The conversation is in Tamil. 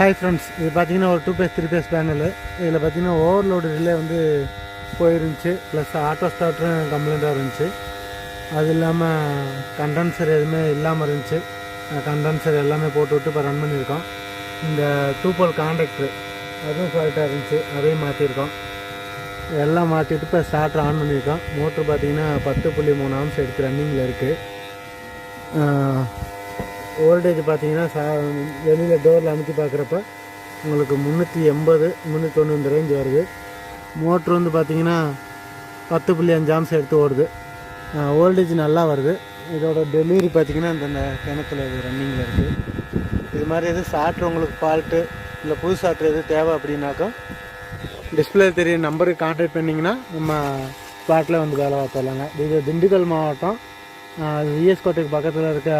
ஹாய் ஃப்ரெண்ட்ஸ், இது பார்த்தீங்கன்னா ஒரு 2 phase 3 phase பேனலு. இதில் பார்த்தீங்கன்னா ஓவர்லோடு ரிலே வந்து போயிருந்துச்சு, ப்ளஸ் ஆட்டோ ஸ்டார்டரும் கம்ப்ளைண்ட்டாக இருந்துச்சு. அது இல்லாமல் கண்டென்சர் எதுவுமே இல்லாமல் இருந்துச்சு. கண்டென்சர் எல்லாமே போட்டு விட்டு இப்போ ரன் பண்ணியிருக்கோம். இந்த 2 pole கான்டாக்டரு அதுவும் ஃபால்ட்டாக இருந்துச்சு, அதையும் மாற்றிருக்கோம். எல்லாம் மாற்றிட்டு இப்போ ஸ்டார்டர் ஆன் பண்ணியிருக்கோம். மோட்ரு பார்த்தீங்கன்னா 10.3 amps எடுத்து ரன்னிங்கில் இருக்குது. வோல்டேஜ் பார்த்தீங்கன்னா வெளியில் டோரில் அமுத்தி பார்க்குறப்ப உங்களுக்கு 380 390 இந்த ரேஞ்ச் வருது. மோட்ரு வந்து பார்த்தீங்கன்னா 10.5 amps எடுத்து ஓடுது. வோல்டேஜ் நல்லா வருது. இதோட டெலிவரி பார்த்தீங்கன்னா இந்த கிணத்துல இது ரன்னிங்கில் இருக்குது. இது மாதிரி எது ஸ்டார்ட்ரு உங்களுக்கு ஃபால்ட்டு இல்லை புது ஸ்டார்ட்ரு எது தேவை அப்படின்னாக்கா டிஸ்பிளே தெரிய நம்பருக்கு கான்டாக்ட் பண்ணிங்கன்னா நம்ம ஸ்பாட்டில் வந்து வேலை பார்த்துடலாங்க. இது திண்டுக்கல் மாவட்டம், விஎஸ் கோட்டைக்கு பக்கத்தில் இருக்க